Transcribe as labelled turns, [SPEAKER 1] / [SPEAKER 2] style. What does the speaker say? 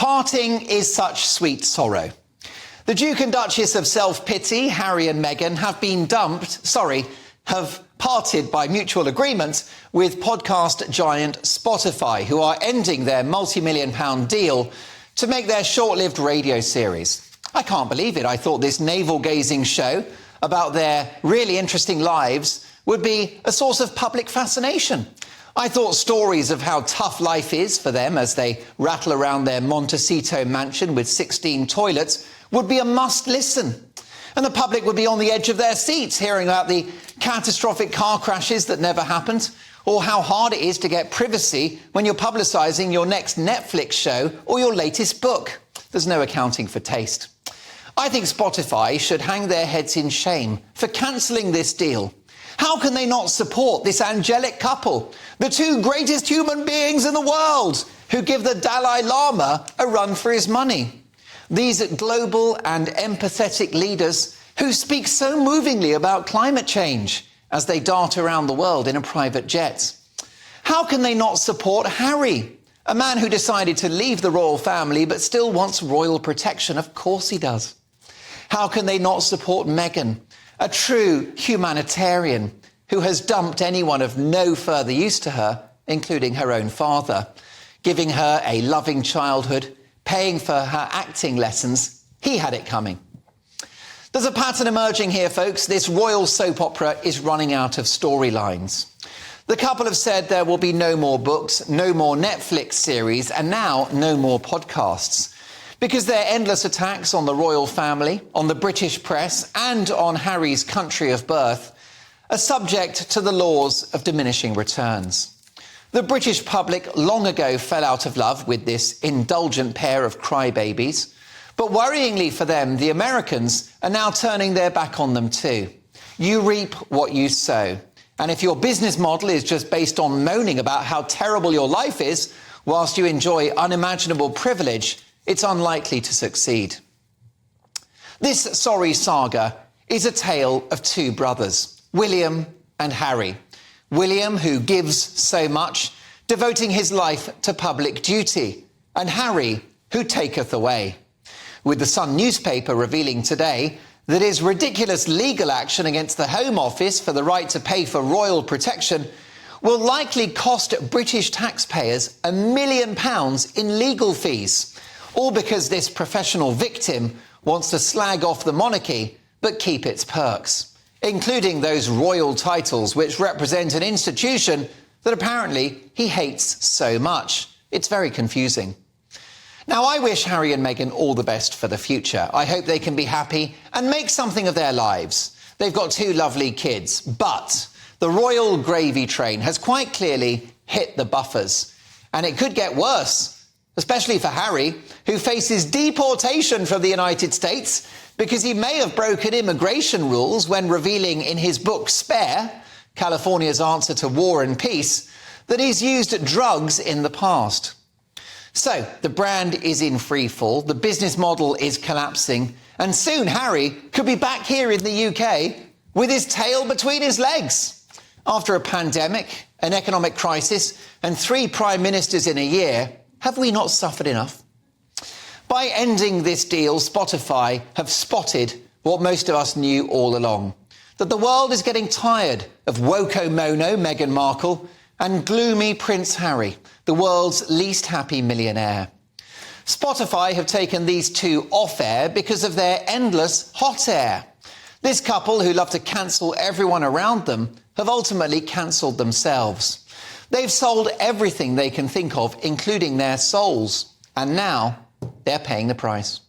[SPEAKER 1] Parting is such sweet sorrow. The Duke and Duchess of Self-Pity, Harry and Meghan, have parted by mutual agreement with podcast giant Spotify, who are ending their multi-million-pound deal to make their short-lived radio series. I can't believe it. I thought this navel-gazing show about their really interesting lives would be a source of public fascination. I thought stories of how tough life is for them as they rattle around their Montecito mansion with 16 toilets would be a must-listen. And the public would be on the edge of their seats hearing about the catastrophic car crashes that never happened, or how hard it is to get privacy when you're publicising your next Netflix show or your latest book. There's no accounting for taste. I think Spotify should hang their heads in shame for cancelling this deal. How can they not support this angelic couple, the two greatest human beings in the world, who give the Dalai Lama a run for his money? These global and empathetic leaders who speak so movingly about climate change as they dart around the world in a private jet. How can they not support Harry, a man who decided to leave the royal family but still wants royal protection? Of course he does. How can they not support Meghan, a true humanitarian who has dumped anyone of no further use to her, including her own father, giving her a loving childhood, paying for her acting lessons? He had it coming. There's a pattern emerging here, folks. This royal soap opera is running out of storylines. The couple have said there will be no more books, no more Netflix series, and now no more podcasts, because their endless attacks on the royal family, on the British press, and on Harry's country of birth are subject to the laws of diminishing returns. The British public long ago fell out of love with this indulgent pair of crybabies, but worryingly for them, the Americans are now turning their back on them too. You reap what you sow. And if your business model is just based on moaning about how terrible your life is, whilst you enjoy unimaginable privilege, it's unlikely to succeed. This sorry saga is a tale of two brothers, William and Harry. William, who gives so much, devoting his life to public duty, and Harry, who taketh away. With the Sun newspaper revealing today that his ridiculous legal action against the Home Office for the right to pay for royal protection will likely cost British taxpayers £1 million in legal fees, all because this professional victim wants to slag off the monarchy but keep its perks, including those royal titles which represent an institution that apparently he hates so much. It's very confusing. Now, I wish Harry and Meghan all the best for the future. I hope they can be happy and make something of their lives. They've got two lovely kids, but the royal gravy train has quite clearly hit the buffers. And it could get worse, especially for Harry, who faces deportation from the United States because he may have broken immigration rules when revealing in his book Spare, California's Answer to War and Peace, that he's used drugs in the past. So, the brand is in free fall, the business model is collapsing, and soon Harry could be back here in the UK with his tail between his legs. After a pandemic, an economic crisis, and 3 prime ministers in a year, have we not suffered enough? By ending this deal, Spotify have spotted what most of us knew all along, that the world is getting tired of Woko-Mono Meghan Markle and gloomy Prince Harry, the world's least happy millionaire. Spotify have taken these two off-air because of their endless hot air. This couple, who love to cancel everyone around them, have ultimately cancelled themselves. They've sold everything they can think of, including their souls, and now they're paying the price.